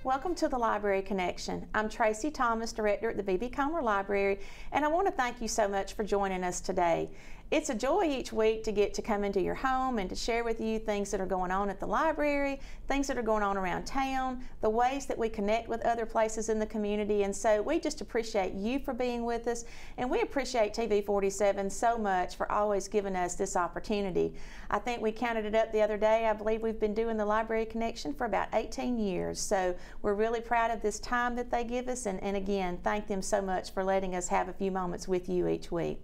Welcome to the Library Connection. I'm Tracy Thomas, Director at the B.B. Comer Library, and I want to thank you so much for joining us today. It's a joy each week to get to come into your home and to share with you things that are going on at the library, things that are going on around town, the ways that we connect with other places in the community, and so we just appreciate you for being with us, and we appreciate TV 47 so much for always giving us this opportunity. I think we counted it up the other day. I believe we've been doing the Library Connection for about 18 years, so we're really proud of this time that they give us, and again, thank them so much for letting us have a few moments with you each week.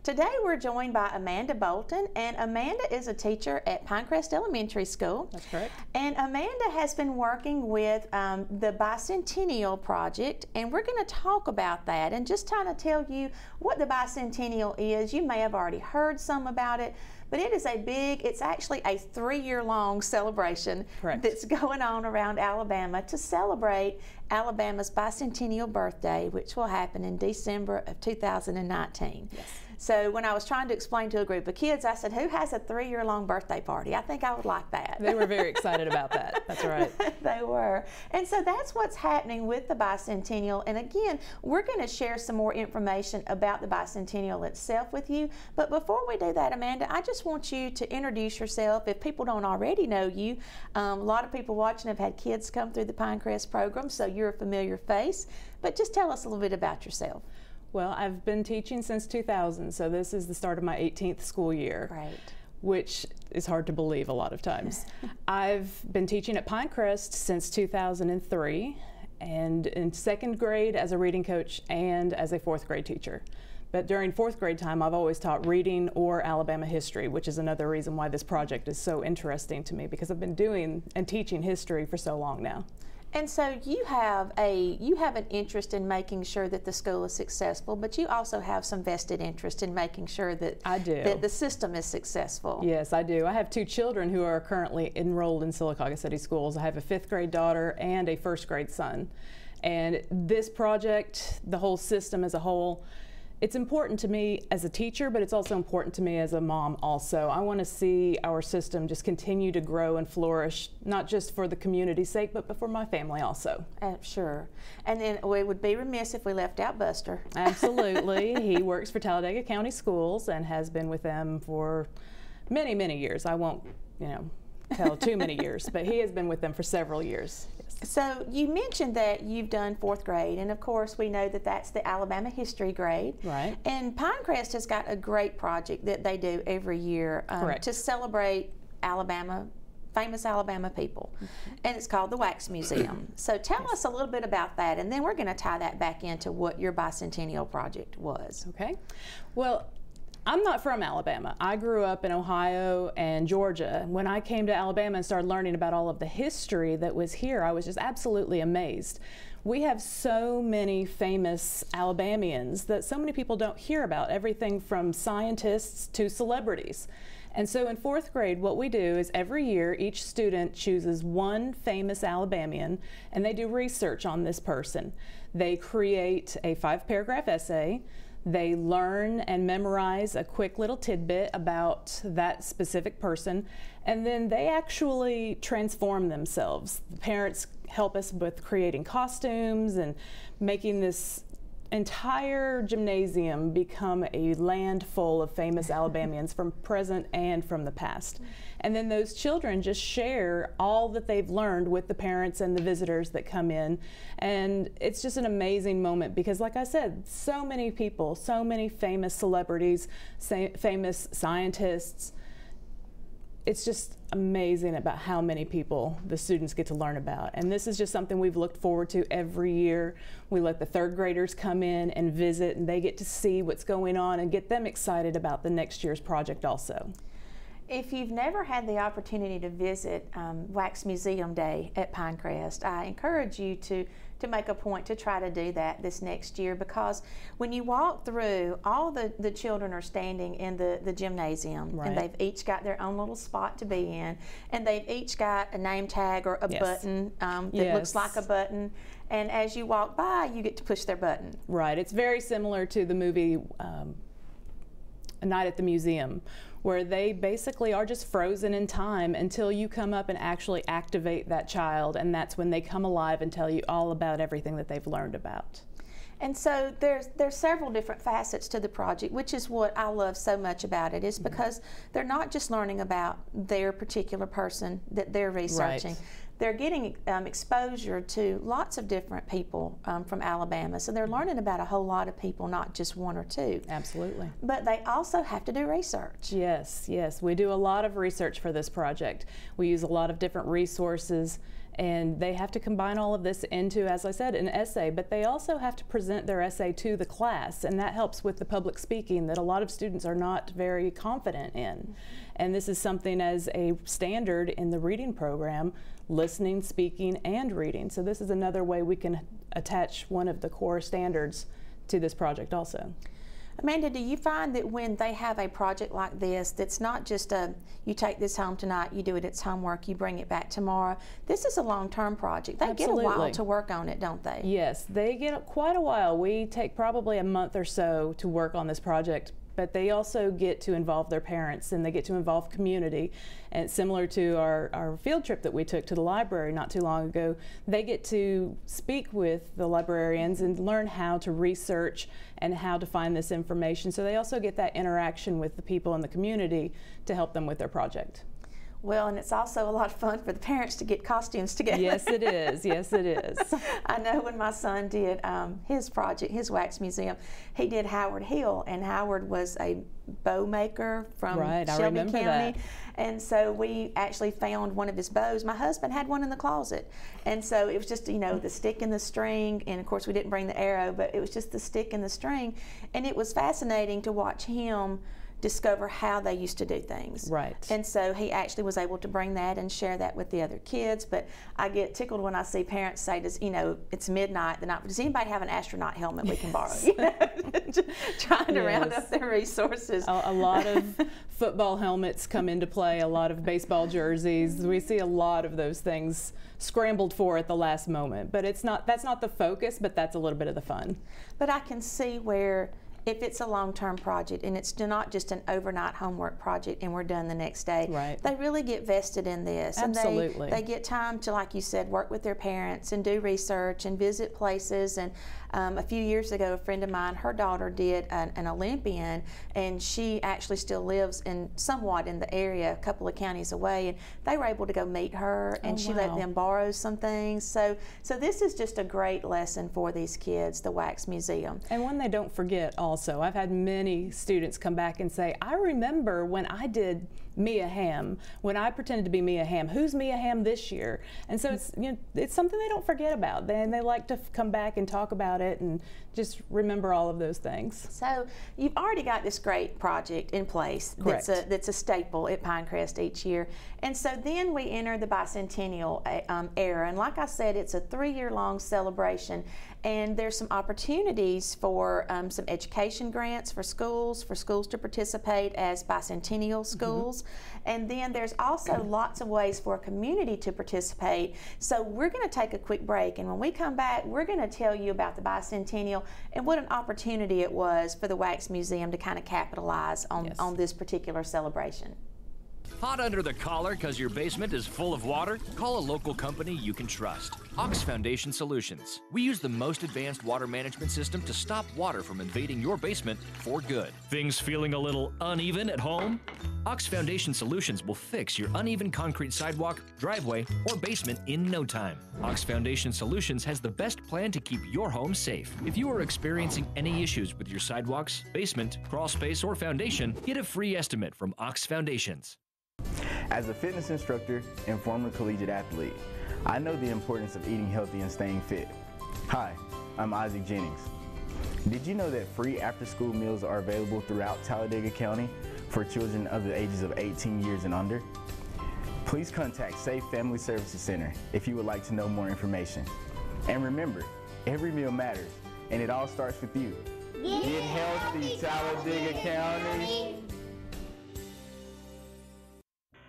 Today we're joined by Amanda Bolton, and Amanda is a teacher at Pinecrest Elementary School. That's correct. And Amanda has been working with the Bicentennial Project, and we're going to talk about that and just kind of tell you what the Bicentennial is. You may have already heard some about it, but it is it's actually a 3-year-long celebration. Correct. That's going on around Alabama to celebrate Alabama's bicentennial birthday, which will happen in December of 2019. Yes. So when I was trying to explain to a group of kids, I said, who has a 3-year-long birthday party? I think I would like that. They were very excited about that. That's right. They were. And so that's what's happening with the Bicentennial. And again, we're going to share some more information about the Bicentennial itself with you. But before we do that, Amanda, I just want you to introduce yourself. If people don't already know you, a lot of people watching have had kids come through the Pinecrest program, so you're a familiar face. But just tell us a little bit about yourself. Well, I've been teaching since 2000, so this is the start of my 18th school year. Right. Which is hard to believe a lot of times. I've been teaching at Pinecrest since 2003, and in 2nd grade as a reading coach and as a 4th grade teacher. But during 4th grade time, I've always taught reading or Alabama history, which is another reason why this project is so interesting to me, because I've been doing and teaching history for so long now. And so you have an interest in making sure that the school is successful, but you also have some vested interest in making sure that that the system is successful. Yes, I do. I have 2 children who are currently enrolled in Sylacauga City Schools. I have a 5th grade daughter and a 1st grade son. And this project, the whole system as a whole, it's important to me as a teacher, but it's also important to me as a mom also. I want to see our system just continue to grow and flourish, not just for the community's sake, but for my family also. Sure. And then we would be remiss if we left out Buster. Absolutely. He works for Talladega County Schools and has been with them for many, many years. I won't, tell too many years, but he has been with them for several years. So you mentioned that you've done 4th grade, and of course we know that that's the Alabama history grade. Right. And Pinecrest has got a great project that they do every year to celebrate famous Alabama people, and it's called the Wax Museum. So tell us a little bit about that, and then we're going to tie that back into what your Bicentennial Project was. Okay. Well, I'm not from Alabama. I grew up in Ohio and Georgia. When I came to Alabama and started learning about all of the history that was here, I was just absolutely amazed. We have so many famous Alabamians that so many people don't hear about, everything from scientists to celebrities. And so in 4th grade, what we do is every year, each student chooses one famous Alabamian, and they do research on this person. They create a 5-paragraph essay. They learn and memorize a quick little tidbit about that specific person, and then they actually transform themselves. The parents help us with creating costumes and making this entire gymnasium become a land full of famous Alabamians from present and from the past. And then those children just share all that they've learned with the parents and the visitors that come in. And it's just an amazing moment because, like I said, so many people, so many famous celebrities, famous scientists. It's just amazing about how many people the students get to learn about. And this is just something we've looked forward to every year. We let the 3rd graders come in and visit, and they get to see what's going on and get them excited about the next year's project also. If you've never had the opportunity to visit Wax Museum Day at Pinecrest, I encourage you to make a point to try to do that this next year, because when you walk through, all the children are standing in the gymnasium, right. And they've each got their own little spot to be in, and they've each got a name tag or a yes. button that yes. looks like a button, and as you walk by, you get to push their button. Right. It's very similar to the movie a night at the museum, where they basically are just frozen in time until you come up and actually activate that child, and that's when they come alive and tell you all about everything that they've learned about. And so there's several different facets to the project, which is what I love so much about it, is because they're not just learning about their particular person that they're researching. Right. They're getting exposure to lots of different people from Alabama. So they're learning about a whole lot of people, not just one or two. Absolutely. But they also have to do research. Yes, yes. We do a lot of research for this project. We use a lot of different resources, and they have to combine all of this into, as I said, an essay, but they also have to present their essay to the class, and that helps with the public speaking that a lot of students are not very confident in. And this is something as a standard in the reading program, listening, speaking, and reading. So this is another way we can attach one of the core standards to this project also. Amanda, do you find that when they have a project like this, that's not just you take this home tonight, you do it, it's homework, you bring it back tomorrow. This is a long-term project. They Absolutely. get a while to work on it, don't they? Yes, they get quite a while. We take probably a month or so to work on this project, but they also get to involve their parents, and they get to involve community. And similar to our field trip that we took to the library not too long ago, they get to speak with the librarians and learn how to research and how to find this information. So they also get that interaction with the people in the community to help them with their project. Well, and it's also a lot of fun for the parents to get costumes together. Yes, it is. Yes, it is. I know when my son did his project, his wax museum, he did Howard Hill, and Howard was a bow maker from Shelby County. That. And so we actually found one of his bows. My husband had one in the closet. And so it was just, you know, the stick and the string, and of course we didn't bring the arrow, but it was just the stick and the string. And it was fascinating to watch him discover how they used to do things. Right. And so he actually was able to bring that and share that with the other kids. But I get tickled when I see parents say, you know, it's midnight the night, does anybody have an astronaut helmet we can borrow? You know, trying to round up their resources. A lot of football helmets come into play, a lot of baseball jerseys. We see a lot of those things scrambled for at the last moment. But that's not the focus, but that's a little bit of the fun. But I can see where, if it's a long-term project and it's not just an overnight homework project and we're done the next day, right, they really get vested in this. Absolutely. And they get time to, like you said, work with their parents and do research and visit places. And a few years ago, a friend of mine, her daughter did an Olympian, and she actually still lives somewhat in the area, a couple of counties away, and they were able to go meet her, and she let them borrow some things. So this is just a great lesson for these kids, the Wax Museum. And one they don't forget also. I've had many students come back and say, I remember when I did Mia Hamm, when I pretended to be Mia Hamm. Who's Mia Hamm this year? And so it's, you know, it's something they don't forget about. They like to come back and talk about it and just remember all of those things. So you've already got this great project in place. Correct. That's a staple at Pinecrest each year. And so then we enter the bicentennial era. And like I said, it's a 3-year-long celebration. And there's some opportunities for some education grants for schools to participate as bicentennial schools. And then there's also lots of ways for a community to participate. So we're going to take a quick break, and when we come back, we're going to tell you about the bicentennial and what an opportunity it was for the Wax Museum to kind of capitalize on this particular celebration. Hot under the collar because your basement is full of water? Call a local company you can trust. Ox Foundation Solutions. We use the most advanced water management system to stop water from invading your basement for good. Things feeling a little uneven at home? Ox Foundation Solutions will fix your uneven concrete sidewalk, driveway, or basement in no time. Ox Foundation Solutions has the best plan to keep your home safe. If you are experiencing any issues with your sidewalks, basement, crawl space, or foundation, get a free estimate from Ox Foundations. As a fitness instructor and former collegiate athlete, I know the importance of eating healthy and staying fit. Hi, I'm Isaac Jennings. Did you know that free after-school meals are available throughout Talladega County for children of the ages of 18 years and under? Please contact Safe Family Services Center if you would like to know more information. And remember, every meal matters, and it all starts with you. Get healthy, Talladega County.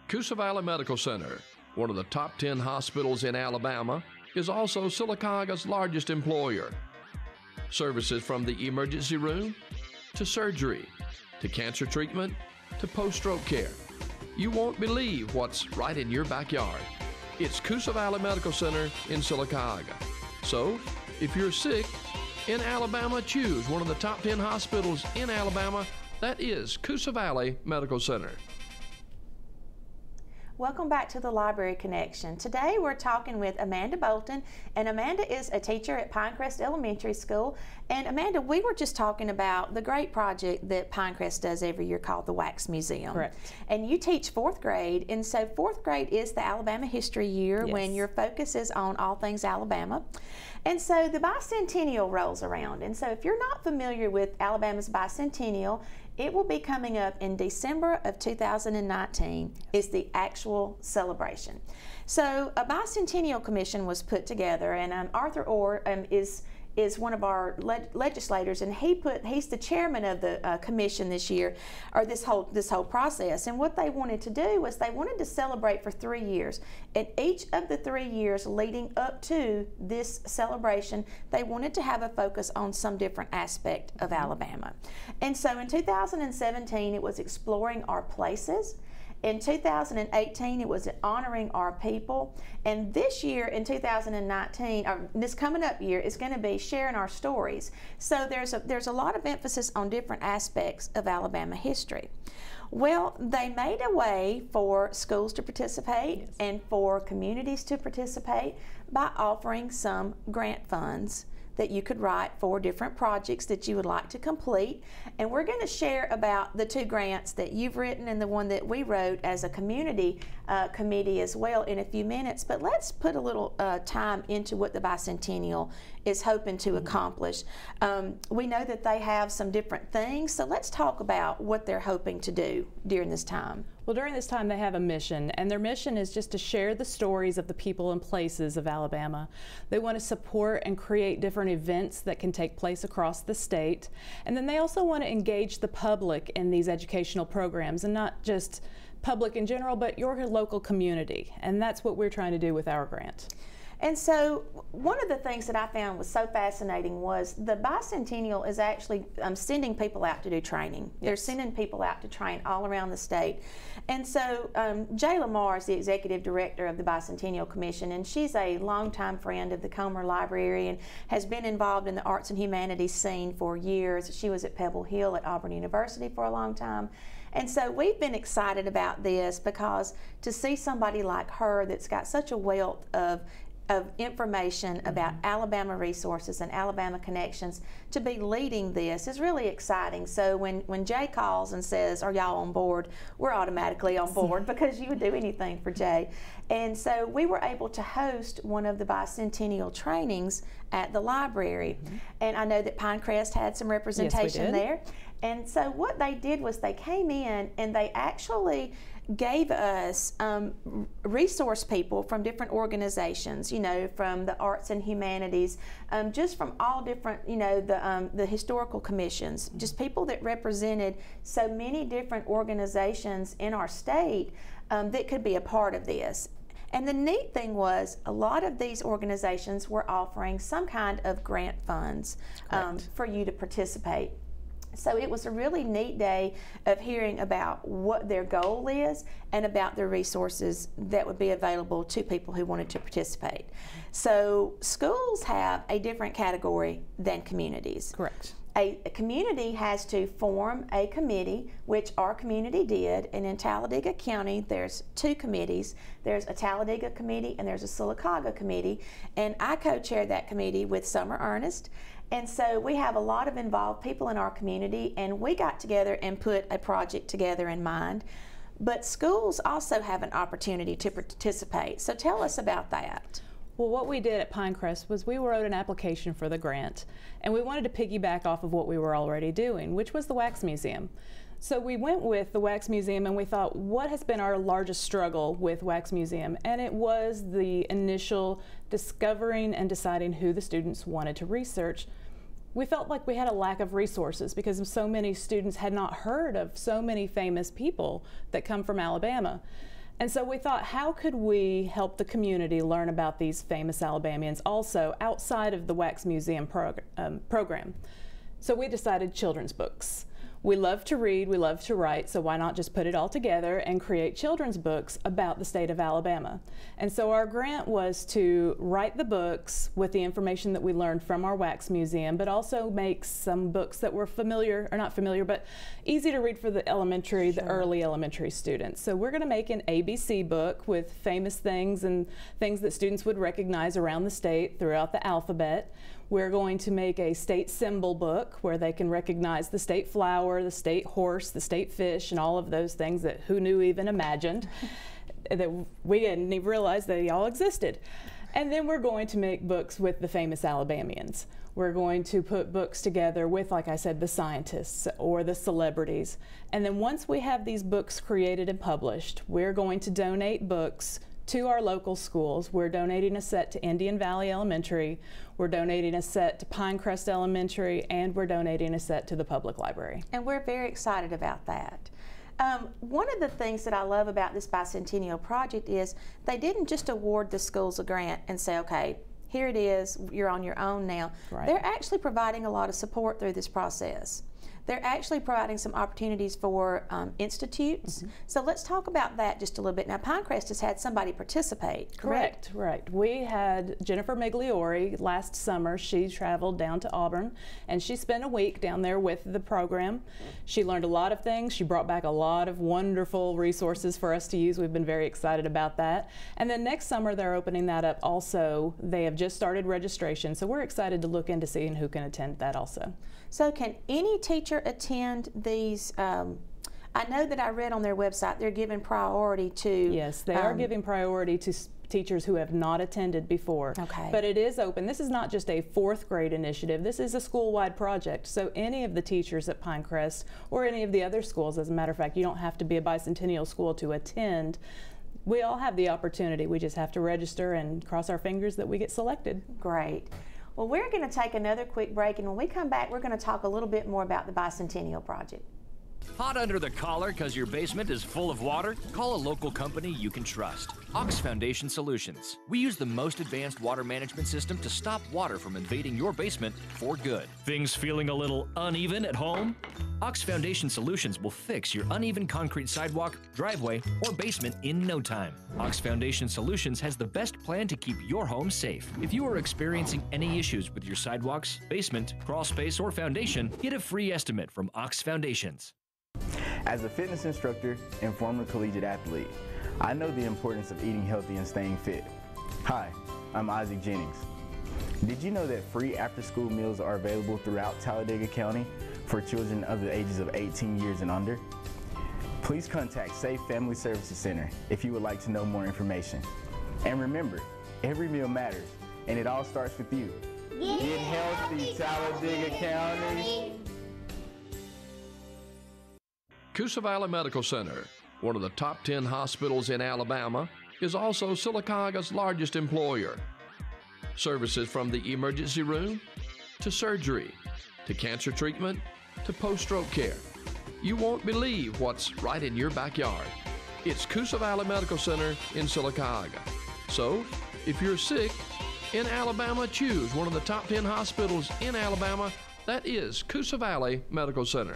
Coosa Valley Medical Center, one of the top 10 hospitals in Alabama, is also Sylacauga's largest employer. Services from the emergency room to surgery, to cancer treatment to post-stroke care. You won't believe what's right in your backyard. It's Coosa Valley Medical Center in Sylacauga. So, if you're sick in Alabama, choose one of the top 10 hospitals in Alabama. That is Coosa Valley Medical Center. Welcome back to the Library Connection. Today we're talking with Amanda Bolton, and Amanda is a teacher at Pinecrest Elementary School. And Amanda, we were just talking about the great project that Pinecrest does every year called the Wax Museum. Correct. And you teach 4th grade, and so 4th grade is the Alabama history year, Yes. when your focus is on all things Alabama. And so the Bicentennial rolls around, and so if you're not familiar with Alabama's Bicentennial, it will be coming up in December of 2019 is the actual celebration. So a Bicentennial Commission was put together, and Arthur Orr is one of our legislators, and he's the chairman of the commission this year, or this whole process. And what they wanted to do was they wanted to celebrate for 3 years. And each of the 3 years leading up to this celebration, they wanted to have a focus on some different aspect of Alabama. And so in 2017, it was exploring our places. In 2018, it was honoring our people. And this year, in 2019, or this coming up year, is going to be sharing our stories. So there's a lot of emphasis on different aspects of Alabama history. Well, they made a way for schools to participate, yes, and for communities to participate by offering some grant funds that you could write for different projects that you would like to complete. And we're going to share about the 2 grants that you've written and the one that we wrote as a community committee as well in a few minutes. But let's put a little time into what the Bicentennial is hoping to accomplish. We know that they have some different things, so let's talk about what they're hoping to do during this time. Well, during this time they have a mission, and their mission is just to share the stories of the people and places of Alabama. They want to support and create different events that can take place across the state, and then they also want to engage the public in these educational programs, and not just public in general, but your local community, and that's what we're trying to do with our grant. And so one of the things that I found was so fascinating was the Bicentennial is actually sending people out to do training. Yes. They're sending people out to train all around the state. And so Jay Lamar is the executive director of the Bicentennial Commission, and she's a longtime friend of the Comer Library and has been involved in the arts and humanities scene for years. She was at Pebble Hill at Auburn University for a long time. And so we've been excited about this because to see somebody like her that's got such a wealth of information about Alabama resources and Alabama connections to be leading this is really exciting. So when Jay calls and says, "Are y'all on board?" we're automatically on board because you would do anything for Jay. And so we were able to host one of the Bicentennial trainings at the library. And I know that Pinecrest had some representation there. And so what they did was they came in and they actually gave us resource people from different organizations, you know, from the arts and humanities, just from all different, you know, the historical commissions, just people that represented so many different organizations in our state that could be a part of this. And the neat thing was a lot of these organizations were offering some kind of grant funds for you to participate. So it was a really neat day of hearing about what their goal is and about the resources that would be available to people who wanted to participate. So schools have a different category than communities. Correct. A community has to form a committee, which our community did, and in Talladega County there's 2 committees. There's a Talladega committee and there's a Sylacauga committee, and I co-chair that committee with Summer Ernest. And so we have a lot of involved people in our community, and we got together and put a project together in mind. But schools also have an opportunity to participate. So tell us about that. Well, what we did at Pinecrest was we wrote an application for the grant, and we wanted to piggyback off of what we were already doing, which was the Wax Museum. So we went with the Wax Museum and we thought, what has been our largest struggle with Wax Museum? And it was the initial discovering and deciding who the students wanted to research. We felt like we had a lack of resources because so many students had not heard of so many famous people that come from Alabama. And so we thought, how could we help the community learn about these famous Alabamians also outside of the Wax Museum program? So we decided children's books. We love to read, we love to write, so why not just put it all together and create children's books about the state of Alabama? And so our grant was to write the books with the information that we learned from our wax museum, but also make some books that were familiar, or not familiar, but easy to read for the elementary, the early elementary students. So we're going to make an ABC book with famous things and things that students would recognize around the state throughout the alphabet. We're going to make a state symbol book where they can recognize the state flower, the state horse, the state fish, and all of those things that who knew even imagined that we didn't even realize they all existed. And then we're going to make books with the famous Alabamians. We're going to put books together with, like I said, the scientists or the celebrities. And then once we have these books created and published, we're going to donate books to our local schools. We're donating a set to Indian Valley Elementary, we're donating a set to Pinecrest Elementary, and we're donating a set to the public library. And we're very excited about that. One of the things that I love about this Bicentennial Project is they didn't just award the schools a grant and say, okay, here it is, you're on your own now. Right. They're actually providing a lot of support through this process. They're actually providing some opportunities for institutes. So let's talk about that just a little bit. Now, Pinecrest has had somebody participate, correct? Right. We had Jennifer Migliori last summer. She traveled down to Auburn, and she spent a week down there with the program. She learned a lot of things. She brought back a lot of wonderful resources for us to use. We've been very excited about that. And then next summer, they're opening that up also. They have just started registration, so we're excited to look into seeing who can attend that also. So can any teacher attend these? I know that I read on their website they're giving priority to... Yes, they are giving priority to teachers who have not attended before. Okay. But it is open. This is not just a 4th grade initiative. This is a school-wide project. So any of the teachers at Pinecrest or any of the other schools, as a matter of fact, you don't have to be a Bicentennial school to attend. We all have the opportunity. We just have to register and cross our fingers that we get selected. Great. Well, we're going to take another quick break, and when we come back, we're going to talk a little bit more about the Bicentennial Project. Hot under the collar because your basement is full of water? Call a local company you can trust. Ox Foundation Solutions. We use the most advanced water management system to stop water from invading your basement for good. Things feeling a little uneven at home? Ox Foundation Solutions will fix your uneven concrete sidewalk, driveway, or basement in no time. Ox Foundation Solutions has the best plan to keep your home safe. If you are experiencing any issues with your sidewalks, basement, crawl space, or foundation, get a free estimate from Ox Foundations. As a fitness instructor and former collegiate athlete, I know the importance of eating healthy and staying fit. Hi, I'm Isaac Jennings. Did you know that free after-school meals are available throughout Talladega County for children of the ages of 18 years and under? Please contact Safe Family Services Center if you would like to know more information. And remember, every meal matters, and it all starts with you. Get healthy, Talladega County. Coosa Valley Medical Center, one of the top 10 hospitals in Alabama, is also Sylacauga's largest employer. Services from the emergency room, to surgery, to cancer treatment, to post-stroke care. You won't believe what's right in your backyard. It's Coosa Valley Medical Center in Sylacauga. So, if you're sick in Alabama, choose one of the top 10 hospitals in Alabama. That is Coosa Valley Medical Center.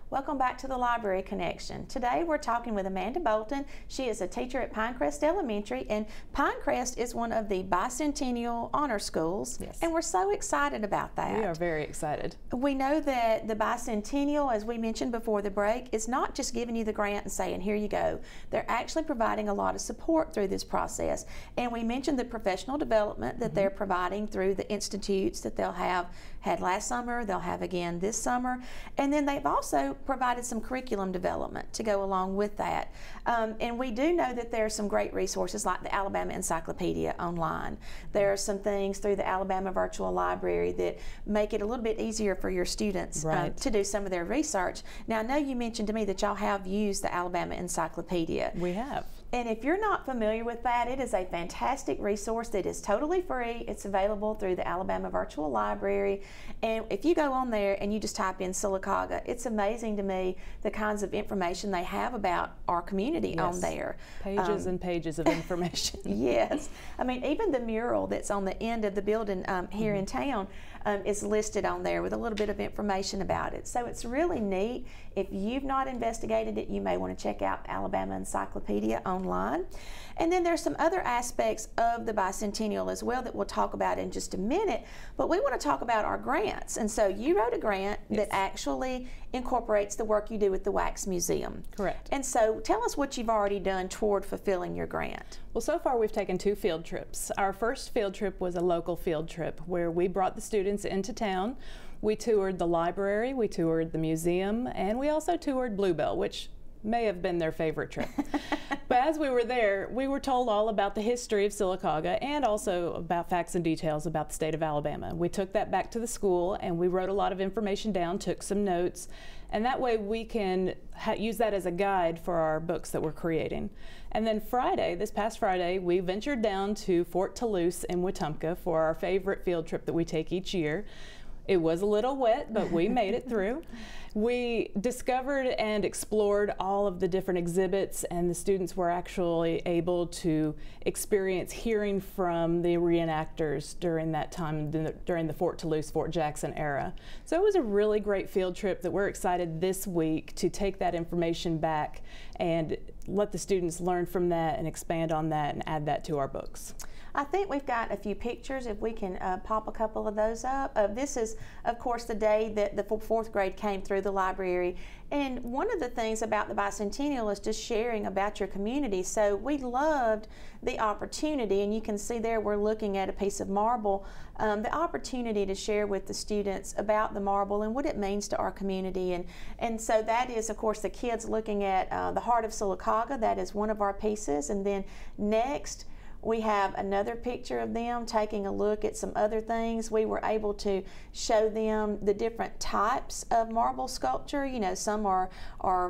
Welcome back to the Library Connection. Today we're talking with Amanda Bolton. She is a teacher at Pinecrest Elementary, and Pinecrest is one of the Bicentennial honor schools. Yes. And we're so excited about that. We are very excited. We know that the Bicentennial, as we mentioned before the break, is not just giving you the grant and saying, here you go. They're actually providing a lot of support through this process. And we mentioned the professional development that they're providing through the institutes that they'll had last summer, they'll have again this summer. And then they've also provided some curriculum development to go along with that. And we do know that there are some great resources like the Alabama Encyclopedia online. There are some things through the Alabama Virtual Library that make it a little bit easier for your students to do some of their research. Now, I know you mentioned to me that y'all have used the Alabama Encyclopedia. We have. And if you're not familiar with that, it is a fantastic resource that is totally free. It's available through the Alabama Virtual Library. And if you go on there and you just type in Sylacauga, it's amazing to me the kinds of information they have about our community on there. Pages and pages of information. Yes. I mean, even the mural that's on the end of the building here in town, is listed on there with a little bit of information about it. So it's really neat. If you've not investigated it, you may want to check out Alabama Encyclopedia online. And then there's some other aspects of the Bicentennial as well that we'll talk about in just a minute, but we want to talk about our grants. And so you wrote a grant that actually incorporates the work you do with the Wax Museum. Correct. And so tell us what you've already done toward fulfilling your grant. Well, so far we've taken 2 field trips. Our first field trip was a local field trip where we brought the students into town. We toured the library, we toured the museum, and we also toured Bluebell, which may have been their favorite trip. But as we were there, we were told all about the history of Sylacauga and also about facts and details about the state of Alabama. We took that back to the school and we wrote a lot of information down, took some notes, and that way we can use that as a guide for our books that we're creating. And then Friday, this past Friday, we ventured down to Fort Toulouse in Wetumpka for our favorite field trip that we take each year. It was a little wet, but we made it through. We discovered and explored all of the different exhibits, and the students were actually able to experience hearing from the reenactors during that time, during the Fort Toulouse, Fort Jackson era. So it was a really great field trip that we're excited this week to take that information back and let the students learn from that and expand on that and add that to our books. I think we've got a few pictures, if we can pop a couple of those up. This is, of course, the day that the 4th grade came through the library. And one of the things about the Bicentennial is just sharing about your community. So we loved the opportunity, and you can see there we're looking at a piece of marble, the opportunity to share with the students about the marble and what it means to our community. And so that is, of course, the kids looking at the heart of Sylacauga. That is one of our pieces. And then next, we have another picture of them taking a look at some other things. We were able to show them the different types of marble sculpture. You know, some are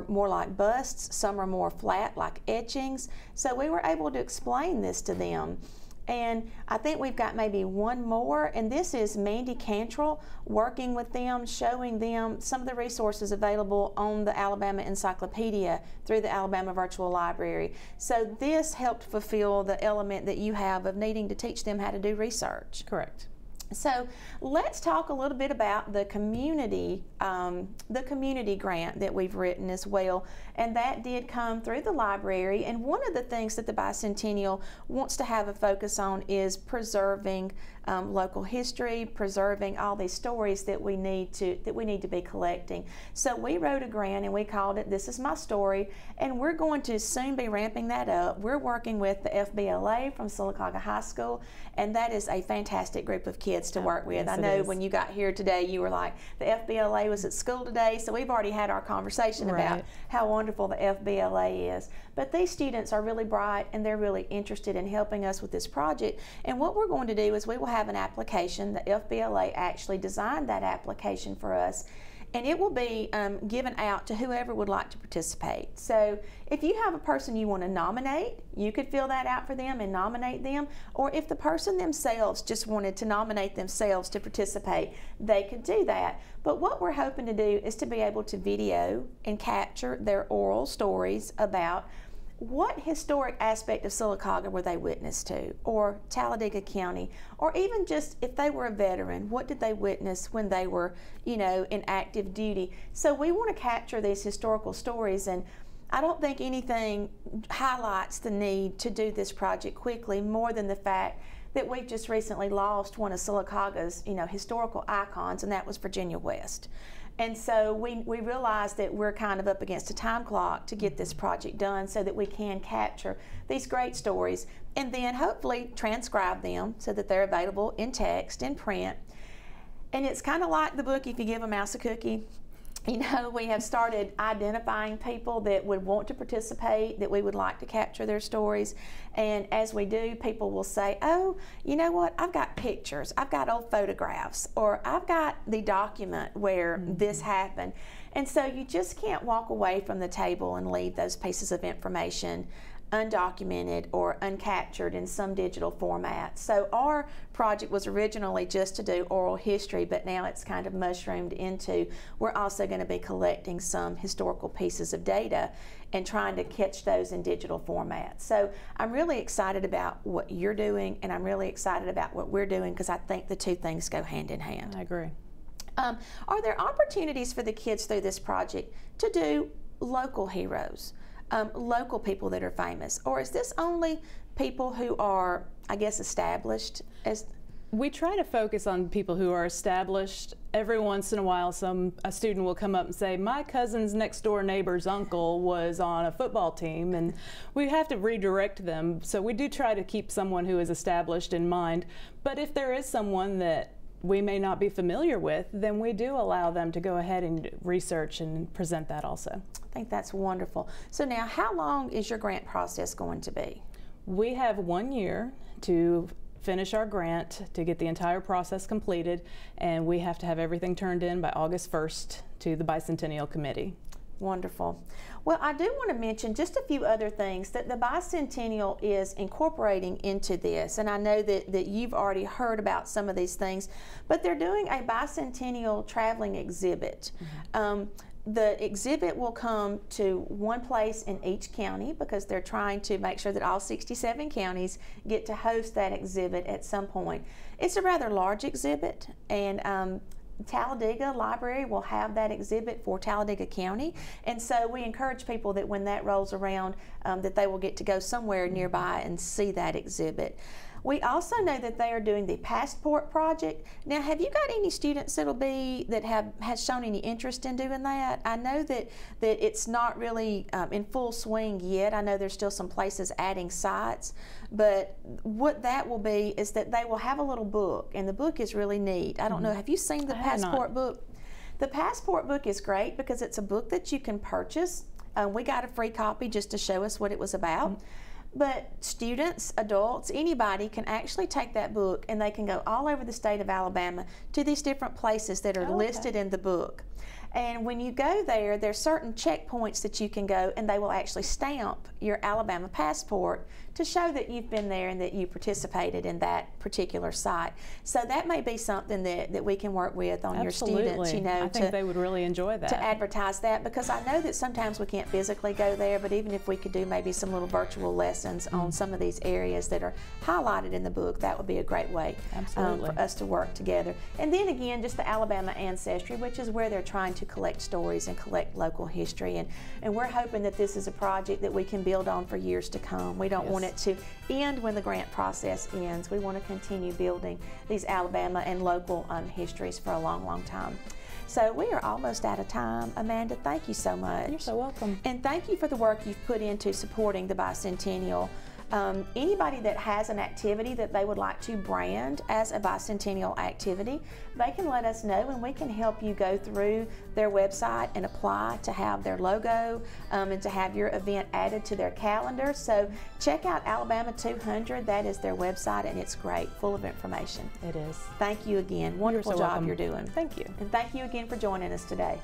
more like busts, some are more flat like etchings. So we were able to explain this to them. And I think we've got maybe one more, and this is Mandy Cantrell working with them, showing them some of the resources available on the Alabama Encyclopedia through the Alabama Virtual Library. So this helped fulfill the element that you have of needing to teach them how to do research. Correct. So let's talk a little bit about the community grant that we've written as well, and that did come through the library. And one of the things that the Bicentennial wants to have a focus on is preserving local history, preserving all these stories that we need to be collecting. So we wrote a grant and we called it "This Is My Story," and we're going to soon be ramping that up. We're working with the FBLA from Sylacauga High School, and that is a fantastic group of kids to work with. Yes, I know when you got here today, you were like, the FBLA was at school today, so we've already had our conversation about how wonderful the FBLA is. But these students are really bright and they're really interested in helping us with this project. And what we're going to do is we will have an application. The FBLA actually designed that application for us, and it will be given out to whoever would like to participate. So if you have a person you want to nominate, you could fill that out for them and nominate them. Or if the person themselves just wanted to nominate themselves to participate, they could do that. But what we're hoping to do is to be able to video and capture their oral stories about what historic aspect of Sylacauga were they witness to, or Talladega County, or even just if they were a veteran, what did they witness when they were, you know, in active duty. So we want to capture these historical stories, and I don't think anything highlights the need to do this project quickly more than the fact that we've just recently lost one of Sylacauga's, you know, historical icons, and that was Virginia West. And so we realized that we're kind of up against a time clock to get this project done so that we can capture these great stories and then hopefully transcribe them so that they're available in text, in print. And it's kind of like the book, If You Give a Mouse a Cookie. You know, we have started identifying people that would want to participate, that we would like to capture their stories. And as we do, people will say, oh, you know what, I've got pictures, I've got old photographs, or I've got the document where this happened. And so you just can't walk away from the table and leave those pieces of information undocumented or uncaptured in some digital format. So our project was originally just to do oral history, but now it's kind of mushroomed into, we're also going to be collecting some historical pieces of data and trying to catch those in digital format. So I'm really excited about what you're doing, and I'm really excited about what we're doing, because I think the two things go hand in hand. I agree. Are there opportunities for the kids through this project to do local heroes? Local people that are famous, or is this only people who are, I guess, established? We try to focus on people who are established. Every once in a while, a student will come up and say, my cousin's next door neighbor's uncle was on a football team, and we have to redirect them. So we do try to keep someone who is established in mind. But if there is someone that we may not be familiar with, then we do allow them to go ahead and research and present that also. I think that's wonderful. So now, how long is your grant process going to be? We have 1 year to finish our grant, to get the entire process completed, and we have to have everything turned in by August 1st to the Bicentennial Committee. Wonderful. Well, I do want to mention just a few other things that the Bicentennial is incorporating into this, and I know that you've already heard about some of these things, but they're doing a Bicentennial traveling exhibit. The exhibit will come to one place in each county, because they're trying to make sure that all 67 counties get to host that exhibit at some point. It's a rather large exhibit, and Talladega Library will have that exhibit for Talladega County, and so we encourage people that when that rolls around that they will get to go somewhere nearby and see that exhibit. We also know that they are doing the Passport Project. Now, have you got any students that has shown any interest in doing that? I know that it's not really in full swing yet. I know there's still some places adding sites, but what that will be is that they will have a little book, and the book is really neat. I don't know, have you seen the Passport book? The Passport book is great because it's a book that you can purchase. We got a free copy just to show us what it was about. But students, adults, anybody can actually take that book, and they can go all over the state of Alabama to these different places that are listed in the book. And when you go there, there's certain checkpoints that you can go, and they will actually stamp your Alabama passport to show that you've been there and that you participated in that particular site. So that may be something that we can work with on your students, you know. I think they would really enjoy that. To advertise that, because I know that sometimes we can't physically go there, but even if we could do maybe some little virtual lessons on some of these areas that are highlighted in the book, that would be a great way for us to work together. And then again, just the Alabama Ancestry, which is where they're trying to collect stories and collect local history, and we're hoping that this is a project that we can build on for years to come. We don't want it to end when the grant process ends. We want to continue building these Alabama and local histories for a long, long time. So we are almost out of time. Amanda, thank you so much. You're so welcome. And thank you for the work you've put into supporting the Bicentennial. Anybody that has an activity that they would like to brand as a Bicentennial activity, they can let us know, and we can help you go through their website and apply to have their logo and to have your event added to their calendar. So check out Alabama 200. That is their website, and it's great, full of information. It is. Thank you again. Wonderful job you're doing. Thank you. And thank you again for joining us today.